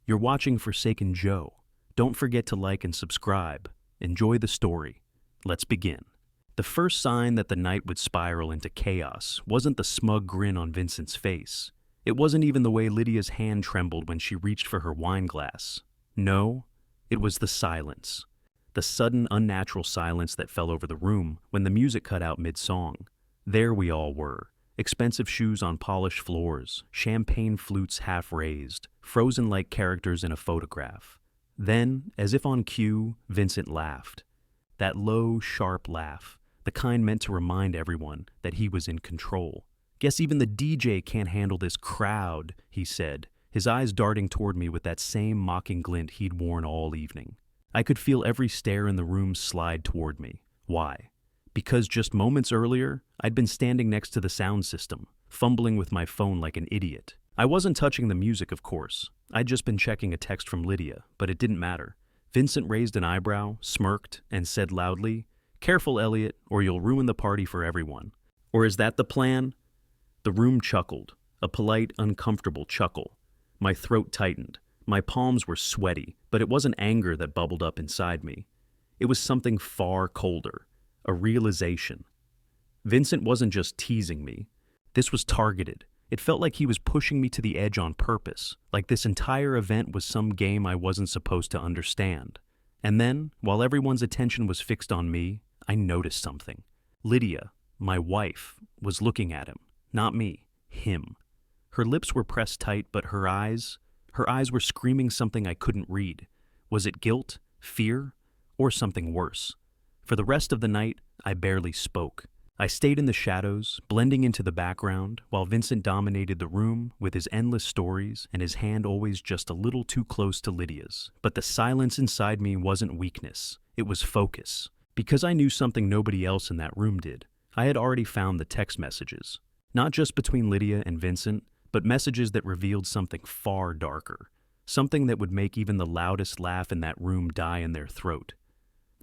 You're watching Forsaken Joe. Don't forget to like and subscribe. Enjoy the story. Let's begin. The first sign that the night would spiral into chaos wasn't the smug grin on Vincent's face. It wasn't even the way Lydia's hand trembled when she reached for her wine glass. No, it was the silence. The sudden, unnatural silence that fell over the room when the music cut out mid-song. There we all were. Expensive shoes on polished floors, champagne flutes half raised, frozen like characters in a photograph. Then, as if on cue, Vincent laughed. That low, sharp laugh, the kind meant to remind everyone that he was in control. "Guess even the DJ can't handle this crowd," he said, his eyes darting toward me with that same mocking glint he'd worn all evening. I could feel every stare in the room slide toward me. Why? Because just moments earlier, I'd been standing next to the sound system, fumbling with my phone like an idiot. I wasn't touching the music, of course. I'd just been checking a text from Lydia, but it didn't matter. Vincent raised an eyebrow, smirked, and said loudly, "Careful, Elliot, or you'll ruin the party for everyone." Or is that the plan? The room chuckled, a polite, uncomfortable chuckle. My throat tightened. My palms were sweaty, but it wasn't anger that bubbled up inside me. It was something far colder. A realization. Vincent wasn't just teasing me. This was targeted. It felt like he was pushing me to the edge on purpose, like this entire event was some game I wasn't supposed to understand. And then, while everyone's attention was fixed on me, I noticed something. Lydia, my wife, was looking at him. Not me. Him. Her lips were pressed tight, but her eyes were screaming something I couldn't read. Was it guilt, fear, or something worse? For the rest of the night, I barely spoke. I stayed in the shadows, blending into the background, while Vincent dominated the room with his endless stories and his hand always just a little too close to Lydia's. But the silence inside me wasn't weakness, it was focus. Because I knew something nobody else in that room did, I had already found the text messages. Not just between Lydia and Vincent, but messages that revealed something far darker. Something that would make even the loudest laugh in that room die in their throat.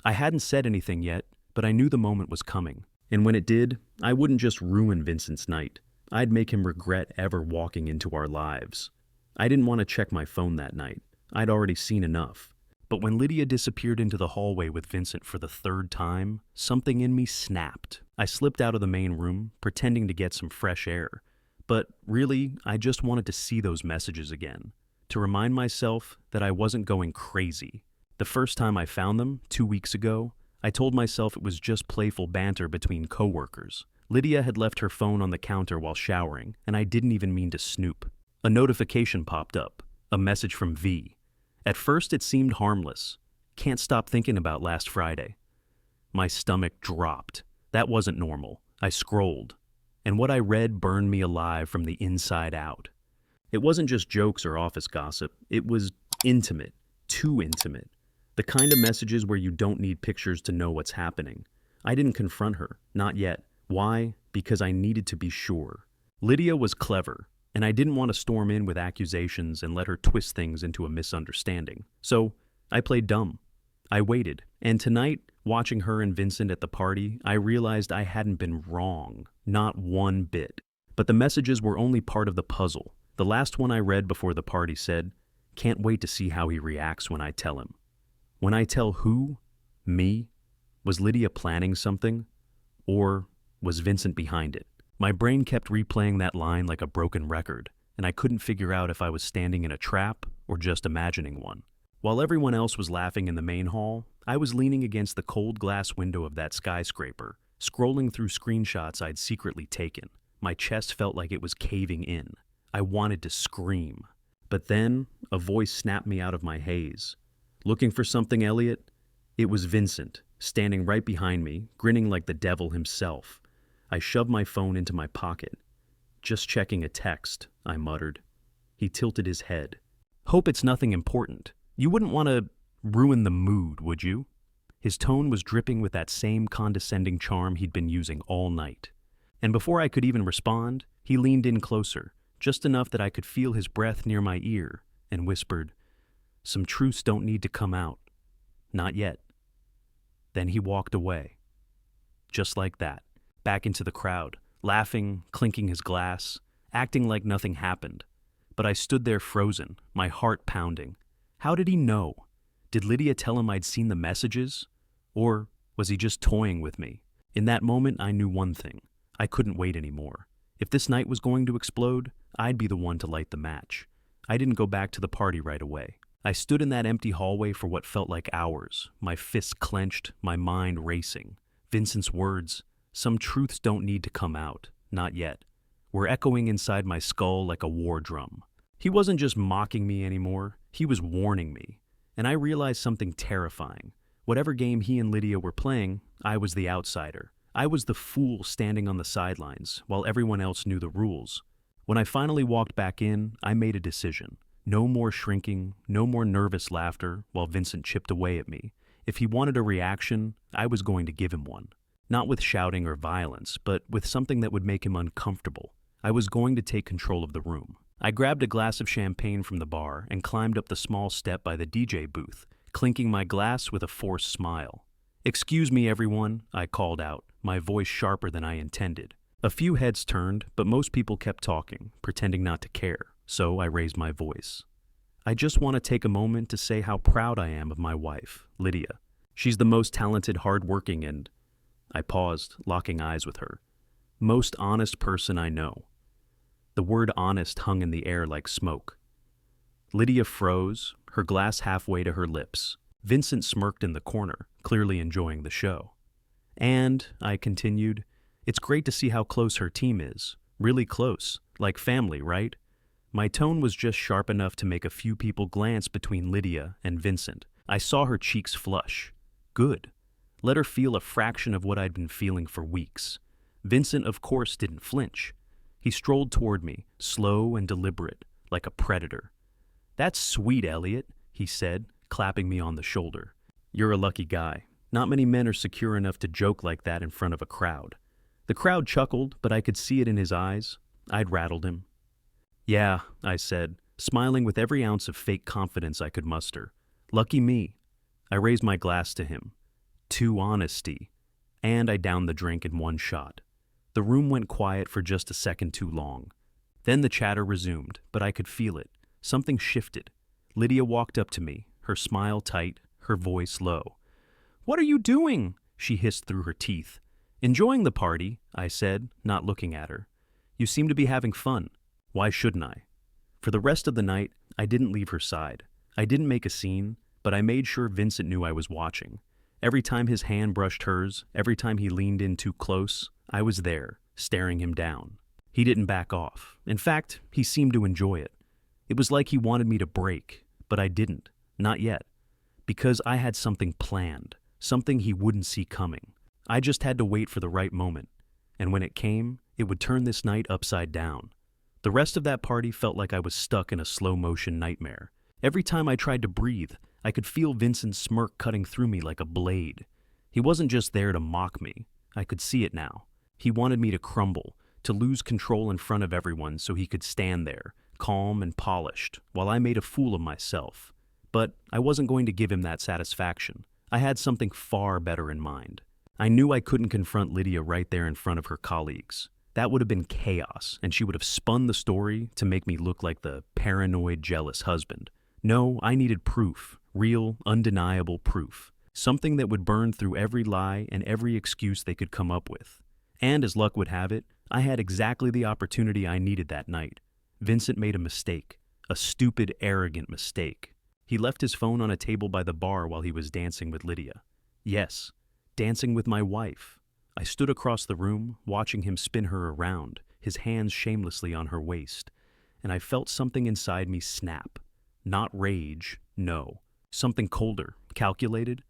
I hadn't said anything yet, but I knew the moment was coming. And when it did, I wouldn't just ruin Vincent's night. I'd make him regret ever walking into our lives. I didn't want to check my phone that night. I'd already seen enough. But when Lydia disappeared into the hallway with Vincent for the third time, something in me snapped. I slipped out of the main room, pretending to get some fresh air. But really, I just wanted to see those messages again. To remind myself that I wasn't going crazy. The first time I found them, 2 weeks ago, I told myself it was just playful banter between coworkers. Lydia had left her phone on the counter while showering, and I didn't even mean to snoop. A notification popped up, a message from V. At first it seemed harmless. Can't stop thinking about last Friday. My stomach dropped. That wasn't normal. I scrolled, and what I read burned me alive from the inside out. It wasn't just jokes or office gossip. It was intimate, too intimate. The kind of messages where you don't need pictures to know what's happening. I didn't confront her, not yet. Why? Because I needed to be sure. Lydia was clever, and I didn't want to storm in with accusations and let her twist things into a misunderstanding. So, I played dumb. I waited, and tonight, watching her and Vincent at the party, I realized I hadn't been wrong. Not one bit. But the messages were only part of the puzzle. The last one I read before the party said, "Can't wait to see how he reacts when I tell him." When I tell who? Me? Was Lydia planning something? Or was Vincent behind it? My brain kept replaying that line like a broken record, and I couldn't figure out if I was standing in a trap or just imagining one. While everyone else was laughing in the main hall, I was leaning against the cold glass window of that skyscraper, scrolling through screenshots I'd secretly taken. My chest felt like it was caving in. I wanted to scream. But then, a voice snapped me out of my haze. "Looking for something, Elliot?" It was Vincent, standing right behind me, grinning like the devil himself. I shoved my phone into my pocket. "Just checking a text," I muttered. He tilted his head. "Hope it's nothing important. You wouldn't want to ruin the mood, would you?" His tone was dripping with that same condescending charm he'd been using all night. And before I could even respond, he leaned in closer, just enough that I could feel his breath near my ear, and whispered, "Some truths don't need to come out. Not yet." Then he walked away. Just like that, back into the crowd, laughing, clinking his glass, acting like nothing happened. but I stood there frozen, my heart pounding. How did he know? Did Lydia tell him I'd seen the messages? Or was he just toying with me? In that moment, I knew one thing. I couldn't wait anymore. If this night was going to explode, I'd be the one to light the match. I didn't go back to the party right away. I stood in that empty hallway for what felt like hours, my fists clenched, my mind racing. Vincent's words, "Some truths don't need to come out, not yet," were echoing inside my skull like a war drum. He wasn't just mocking me anymore, he was warning me. And I realized something terrifying. Whatever game he and Lydia were playing, I was the outsider. I was the fool standing on the sidelines, while everyone else knew the rules. When I finally walked back in, I made a decision. No more shrinking, no more nervous laughter while Vincent chipped away at me. If he wanted a reaction, I was going to give him one. Not with shouting or violence, but with something that would make him uncomfortable. I was going to take control of the room. I grabbed a glass of champagne from the bar and climbed up the small step by the DJ booth, clinking my glass with a forced smile. "Excuse me, everyone," I called out, my voice sharper than I intended. A few heads turned, but most people kept talking, pretending not to care, so I raised my voice. "I just want to take a moment to say how proud I am of my wife, Lydia. She's the most talented, hardworking, and—" I paused, locking eyes with her. "Most honest person I know." The word honest hung in the air like smoke. Lydia froze, her glass halfway to her lips. Vincent smirked in the corner, clearly enjoying the show. "And," I continued, "it's great to see how close her team is. Really close, like family, right?" My tone was just sharp enough to make a few people glance between Lydia and Vincent. I saw her cheeks flush. Good. Let her feel a fraction of what I'd been feeling for weeks. Vincent, of course, didn't flinch. He strolled toward me, slow and deliberate, like a predator. "That's sweet, Elliot," he said, clapping me on the shoulder. "You're a lucky guy. Not many men are secure enough to joke like that in front of a crowd." The crowd chuckled, but I could see it in his eyes. I'd rattled him. "Yeah," I said, smiling with every ounce of fake confidence I could muster. "Lucky me." I raised my glass to him. "To honesty." And I downed the drink in one shot. The room went quiet for just a second too long. Then the chatter resumed, but I could feel it. Something shifted. Lydia walked up to me, her smile tight, her voice low. "What are you doing?" she hissed through her teeth. "Enjoying the party," I said, not looking at her. "You seem to be having fun. Why shouldn't I?" For the rest of the night, I didn't leave her side. I didn't make a scene, but I made sure Vincent knew I was watching. Every time his hand brushed hers, every time he leaned in too close, I was there, staring him down. He didn't back off. In fact, he seemed to enjoy it. It was like he wanted me to break, but I didn't. Not yet. Because I had something planned, something he wouldn't see coming. I just had to wait for the right moment. And when it came, it would turn this night upside down. The rest of that party felt like I was stuck in a slow-motion nightmare. Every time I tried to breathe, I could feel Vincent's smirk cutting through me like a blade. He wasn't just there to mock me. I could see it now. He wanted me to crumble, to lose control in front of everyone so he could stand there, calm and polished, while I made a fool of myself. But I wasn't going to give him that satisfaction. I had something far better in mind. I knew I couldn't confront Lydia right there in front of her colleagues. That would have been chaos, and she would have spun the story to make me look like the paranoid, jealous husband. No, I needed proof, real, undeniable proof. Something that would burn through every lie and every excuse they could come up with. And as luck would have it, I had exactly the opportunity I needed that night. Vincent made a mistake, a stupid, arrogant mistake. He left his phone on a table by the bar while he was dancing with Lydia. Yes, dancing with my wife. I stood across the room, watching him spin her around, his hands shamelessly on her waist, and I felt something inside me snap. Not rage, no. Something colder, calculated.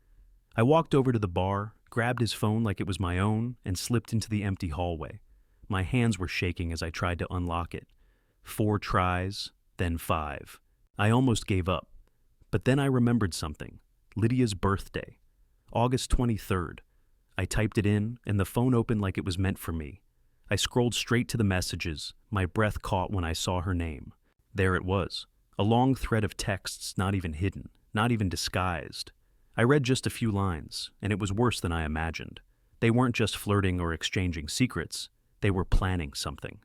I walked over to the bar, grabbed his phone like it was my own, and slipped into the empty hallway. My hands were shaking as I tried to unlock it. 4 tries, then 5. I almost gave up. But then I remembered something. Lydia's birthday. August 23rd. I typed it in, and the phone opened like it was meant for me. I scrolled straight to the messages, my breath caught when I saw her name. There it was. A long thread of texts not even hidden, not even disguised. I read just a few lines, and it was worse than I imagined. They weren't just flirting or exchanging secrets. They were planning something.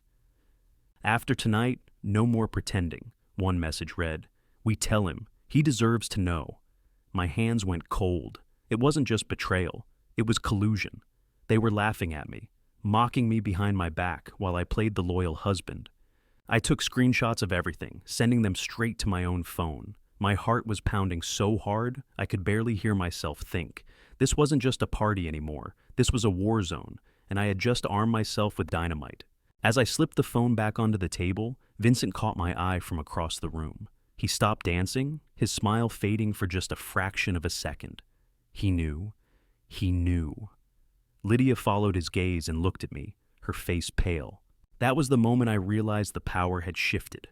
"After tonight, No more pretending, one message read. We tell him. He deserves to know. My hands went cold. It wasn't just betrayal. It was collusion. They were laughing at me, mocking me behind my back while I played the loyal husband. I took screenshots of everything, sending them straight to my own phone. My heart was pounding so hard, I could barely hear myself think. This wasn't just a party anymore. This was a war zone, and I had just armed myself with dynamite. As I slipped the phone back onto the table, Vincent caught my eye from across the room. He stopped dancing, his smile fading for just a fraction of a second. He knew. He knew. Lydia followed his gaze and looked at me, her face pale. That was the moment I realized the power had shifted.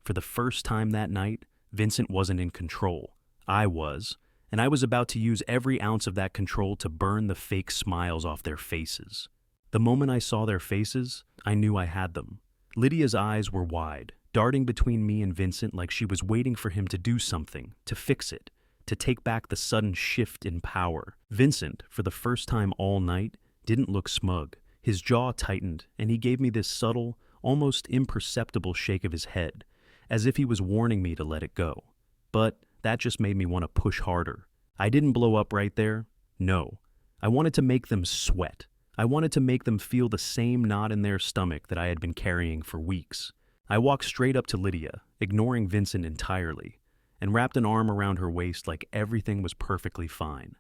For the first time that night, Vincent wasn't in control. I was, and I was about to use every ounce of that control to burn the fake smiles off their faces. The moment I saw their faces, I knew I had them. Lydia's eyes were wide, darting between me and Vincent like she was waiting for him to do something, to fix it, to take back the sudden shift in power. Vincent, for the first time all night, didn't look smug. His jaw tightened, and he gave me this subtle, almost imperceptible shake of his head, as if he was warning me to let it go. But that just made me want to push harder. I didn't blow up right there. No. I wanted to make them sweat. I wanted to make them feel the same knot in their stomach that I had been carrying for weeks. I walked straight up to Lydia, ignoring Vincent entirely, and wrapped an arm around her waist like everything was perfectly fine.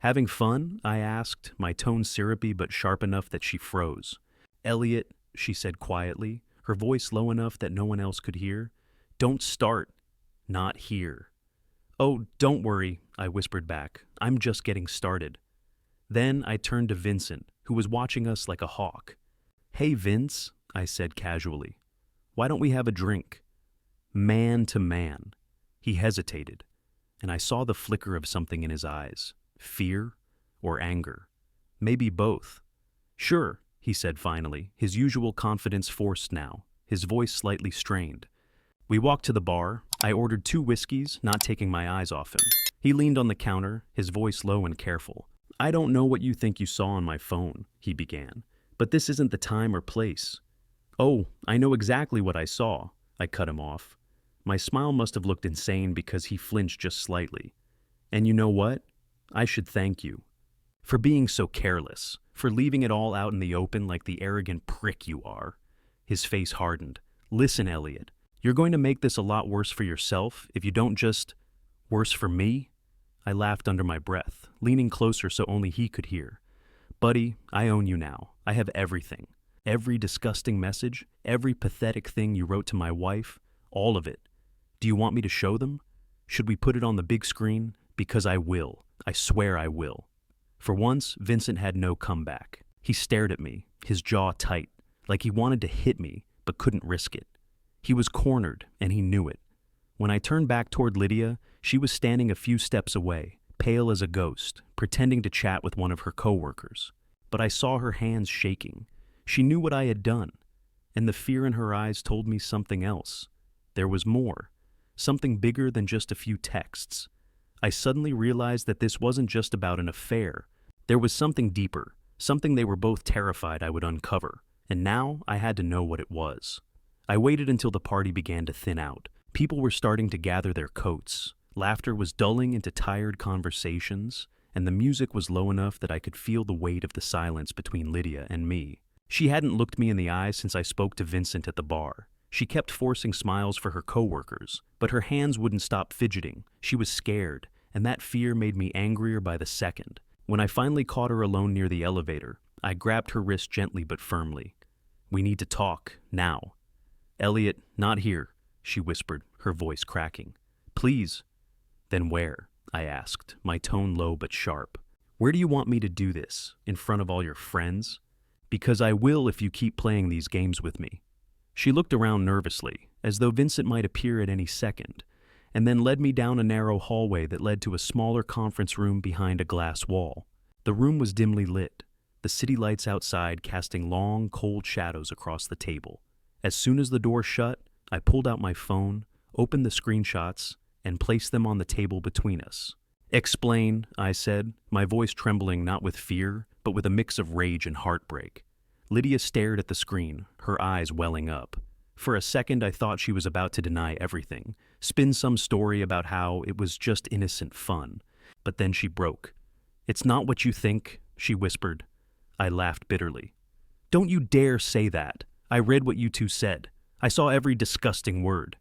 Having fun? I asked, my tone syrupy but sharp enough that she froze. Elliot, she said quietly, her voice low enough that no one else could hear. Don't start. Not here. Oh, don't worry, I whispered back. I'm just getting started. Then I turned to Vincent, who was watching us like a hawk. Hey, Vince, I said casually. Why don't we have a drink? Man to man. He hesitated, and I saw the flicker of something in his eyes. Fear or anger? Maybe both. Sure, he said finally, his usual confidence forced now, his voice slightly strained. We walked to the bar. I ordered 2 whiskeys, not taking my eyes off him. He leaned on the counter, his voice low and careful. I don't know what you think you saw on my phone, he began, but this isn't the time or place. Oh, I know exactly what I saw, I cut him off. My smile must have looked insane because he flinched just slightly. And you know what? I should thank you. For being so careless, for leaving it all out in the open like the arrogant prick you are. His face hardened. Listen, Elliot, you're going to make this a lot worse for yourself if you don't just... Worse for me? I laughed under my breath, leaning closer so only he could hear. Buddy, I own you now. I have everything. Every disgusting message, every pathetic thing you wrote to my wife, all of it. Do you want me to show them? Should we put it on the big screen? Because I will. I swear I will. For once, Vincent had no comeback. He stared at me, his jaw tight, like he wanted to hit me, but couldn't risk it. He was cornered, and he knew it. When I turned back toward Lydia, she was standing a few steps away, pale as a ghost, pretending to chat with one of her coworkers. But I saw her hands shaking. She knew what I had done, and the fear in her eyes told me something else. There was more, something bigger than just a few texts. I suddenly realized that this wasn't just about an affair. There was something deeper, something they were both terrified I would uncover, and now I had to know what it was. I waited until the party began to thin out. People were starting to gather their coats. Laughter was dulling into tired conversations, and the music was low enough that I could feel the weight of the silence between Lydia and me. She hadn't looked me in the eyes since I spoke to Vincent at the bar. She kept forcing smiles for her coworkers, but her hands wouldn't stop fidgeting. She was scared, and that fear made me angrier by the second. When I finally caught her alone near the elevator, I grabbed her wrist gently but firmly. We need to talk, now. Elliot, not here, she whispered, her voice cracking. Please. Then where? I asked, my tone low but sharp. Where do you want me to do this? In front of all your friends? Because I will if you keep playing these games with me. She looked around nervously, as though Vincent might appear at any second, and then led me down a narrow hallway that led to a smaller conference room behind a glass wall. The room was dimly lit, the city lights outside casting long, cold shadows across the table. As soon as the door shut, I pulled out my phone, opened the screenshots, and placed them on the table between us. Explain, I said, my voice trembling not with fear, but with a mix of rage and heartbreak. Lydia stared at the screen, her eyes welling up. For a second, I thought she was about to deny everything, spin some story about how it was just innocent fun. But then she broke. "It's not what you think," she whispered. I laughed bitterly. "Don't you dare say that. I read what you two said. I saw every disgusting word.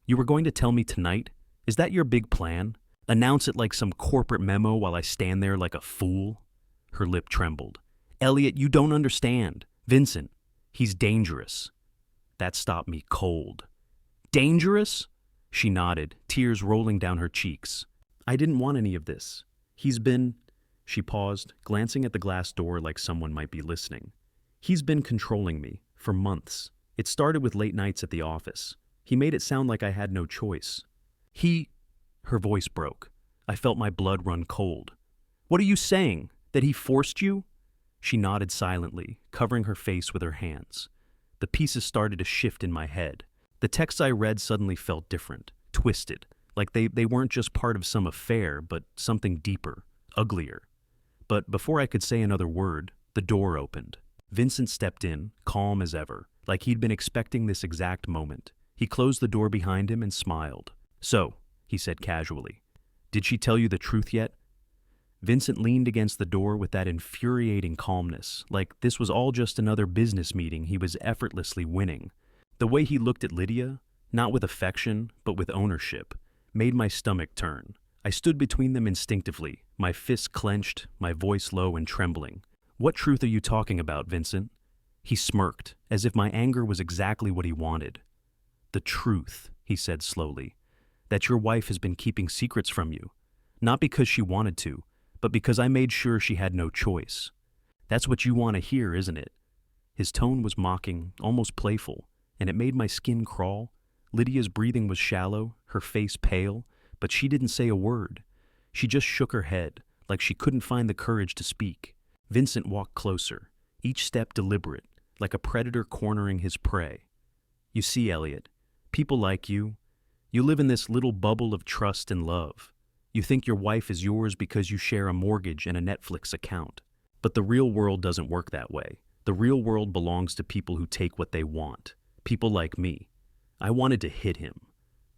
You were going to tell me tonight? Is that your big plan? Announce it like some corporate memo while I stand there like a fool?" Her lip trembled. "Elliot, you don't understand. Vincent, he's dangerous." That stopped me cold. "Dangerous?" She nodded, tears rolling down her cheeks. "I didn't want any of this. He's been—" She paused, glancing at the glass door like someone might be listening. "He's been controlling me, for months. It started with late nights at the office. He made it sound like I had no choice. Her voice broke. I felt my blood run cold. "What are you saying? That he forced you?" She nodded silently, covering her face with her hands. The pieces started to shift in my head. The texts I read suddenly felt different, twisted, like they weren't just part of some affair, but something deeper, uglier. But before I could say another word, the door opened. Vincent stepped in, calm as ever, like he'd been expecting this exact moment. He closed the door behind him and smiled. "So," he said casually, "did she tell you the truth yet?" Vincent leaned against the door with that infuriating calmness, like this was all just another business meeting he was effortlessly winning. The way he looked at Lydia, not with affection, but with ownership, made my stomach turn. I stood between them instinctively, my fists clenched, my voice low and trembling. "What truth are you talking about, Vincent?" He smirked, as if my anger was exactly what he wanted. "The truth," he said slowly, "that your wife has been keeping secrets from you. Not because she wanted to, but because I made sure she had no choice. That's what you want to hear, isn't it?" His tone was mocking, almost playful, and it made my skin crawl. Lydia's breathing was shallow, her face pale, but she didn't say a word. She just shook her head, like she couldn't find the courage to speak. Vincent walked closer, each step deliberate, like a predator cornering his prey. "You see, Elliot, people like you live in this little bubble of trust and love. You think your wife is yours because you share a mortgage and a Netflix account. But the real world doesn't work that way. The real world belongs to people who take what they want. People like me. I wanted to hit him.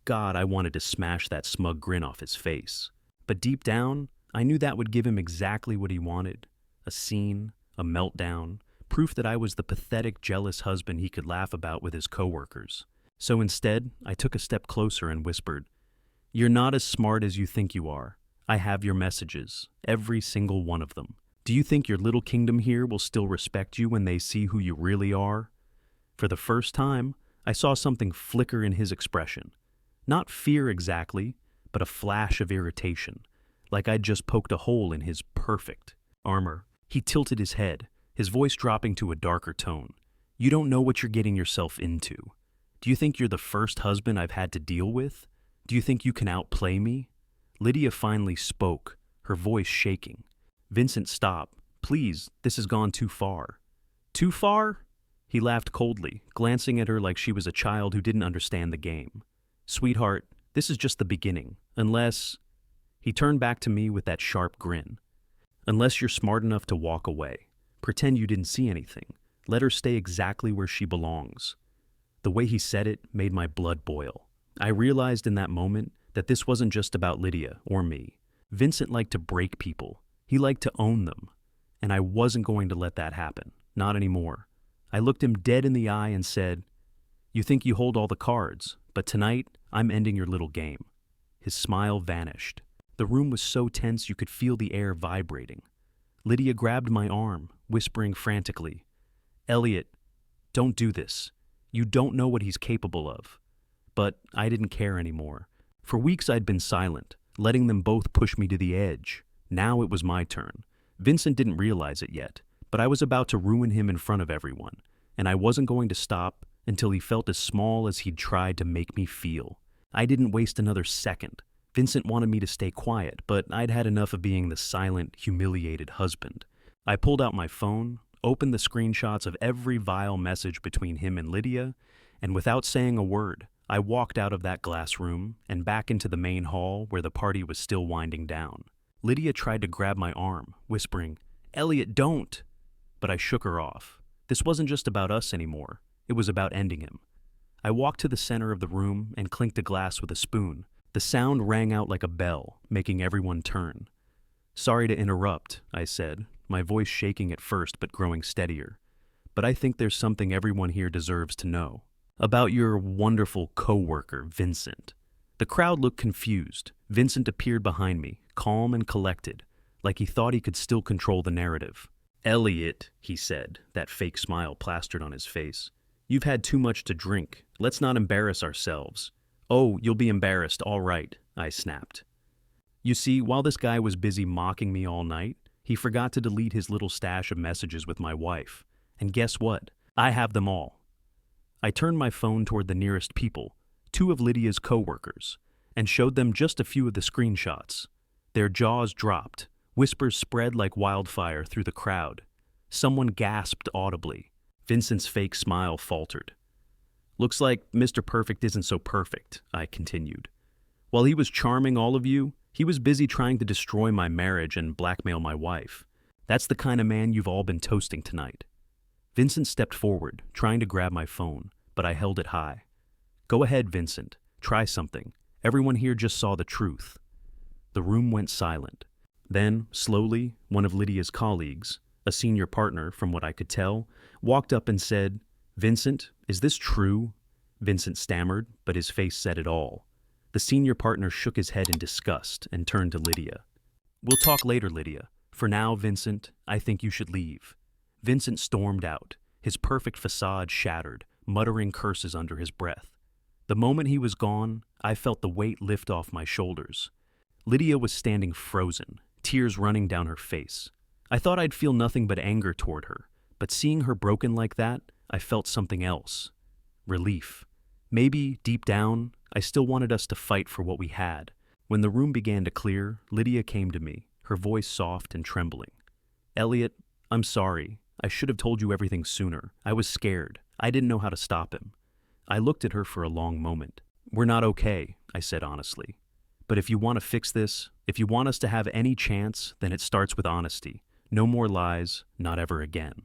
God, I wanted to smash that smug grin off his face. But deep down, I knew that would give him exactly what he wanted. A scene, a meltdown, proof that I was the pathetic, jealous husband he could laugh about with his coworkers. So instead, I took a step closer and whispered, "You're not as smart as you think you are. I have your messages, every single one of them. Do you think your little kingdom here will still respect you when they see who you really are?" For the first time, I saw something flicker in his expression. Not fear exactly, but a flash of irritation, like I'd just poked a hole in his perfect armor. He tilted his head, his voice dropping to a darker tone. "You don't know what you're getting yourself into. Do you think you're the first husband I've had to deal with? Do you think you can outplay me?" Lydia finally spoke, her voice shaking. "Vincent, stop. Please, this has gone too far." "Too far?" He laughed coldly, glancing at her like she was a child who didn't understand the game. "Sweetheart, this is just the beginning. Unless—" He turned back to me with that sharp grin. "Unless you're smart enough to walk away. Pretend you didn't see anything. Let her stay exactly where she belongs." The way he said it made my blood boil. I realized in that moment that this wasn't just about Lydia or me. Vincent liked to break people. He liked to own them. And I wasn't going to let that happen. Not anymore. I looked him dead in the eye and said, "You think you hold all the cards, but tonight I'm ending your little game." His smile vanished. The room was so tense you could feel the air vibrating. Lydia grabbed my arm, whispering frantically, "Elliot, don't do this. You don't know what he's capable of." But I didn't care anymore. For weeks I'd been silent, letting them both push me to the edge. Now it was my turn. Vincent didn't realize it yet, but I was about to ruin him in front of everyone, and I wasn't going to stop until he felt as small as he'd tried to make me feel. I didn't waste another second. Vincent wanted me to stay quiet, but I'd had enough of being the silent, humiliated husband. I pulled out my phone, opened the screenshots of every vile message between him and Lydia, and without saying a word, I walked out of that glass room and back into the main hall where the party was still winding down. Lydia tried to grab my arm, whispering, "Elliot, don't!" But I shook her off. This wasn't just about us anymore. It was about ending him. I walked to the center of the room and clinked a glass with a spoon. The sound rang out like a bell, making everyone turn. "Sorry to interrupt," I said, my voice shaking at first but growing steadier. "But I think there's something everyone here deserves to know. About your wonderful coworker, Vincent." The crowd looked confused. Vincent appeared behind me, calm and collected, like he thought he could still control the narrative. "Elliot," he said, that fake smile plastered on his face. "You've had too much to drink. Let's not embarrass ourselves." "Oh, you'll be embarrassed, all right," I snapped. You see, while this guy was busy mocking me all night, he forgot to delete his little stash of messages with my wife. And guess what? I have them all. I turned my phone toward the nearest people, two of Lydia's coworkers, and showed them just a few of the screenshots. Their jaws dropped. Whispers spread like wildfire through the crowd. Someone gasped audibly. Vincent's fake smile faltered. "Looks like Mr. Perfect isn't so perfect," I continued. "While he was charming all of you, he was busy trying to destroy my marriage and blackmail my wife. That's the kind of man you've all been toasting tonight." Vincent stepped forward, trying to grab my phone, but I held it high. "Go ahead, Vincent. Try something. Everyone here just saw the truth." The room went silent. Then, slowly, one of Lydia's colleagues, a senior partner from what I could tell, walked up and said, "Vincent, is this true?" Vincent stammered, but his face said it all. The senior partner shook his head in disgust and turned to Lydia. "We'll talk later, Lydia. For now, Vincent, I think you should leave." Vincent stormed out, his perfect facade shattered, muttering curses under his breath. The moment he was gone, I felt the weight lift off my shoulders. Lydia was standing frozen, tears running down her face. I thought I'd feel nothing but anger toward her, but seeing her broken like that, I felt something else. Relief. Maybe, deep down, I still wanted us to fight for what we had. When the room began to clear, Lydia came to me, her voice soft and trembling. "Elliot, I'm sorry. I should have told you everything sooner. I was scared. I didn't know how to stop him." I looked at her for a long moment. "We're not okay," I said honestly. "But if you want to fix this, if you want us to have any chance, then it starts with honesty. No more lies, not ever again."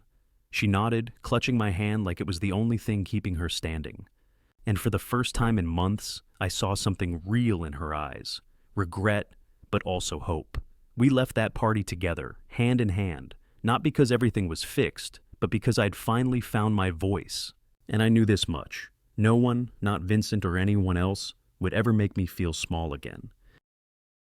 She nodded, clutching my hand like it was the only thing keeping her standing. And for the first time in months, I saw something real in her eyes. Regret, but also hope. We left that party together, hand in hand, not because everything was fixed, but because I'd finally found my voice. And I knew this much. No one, not Vincent or anyone else, would ever make me feel small again.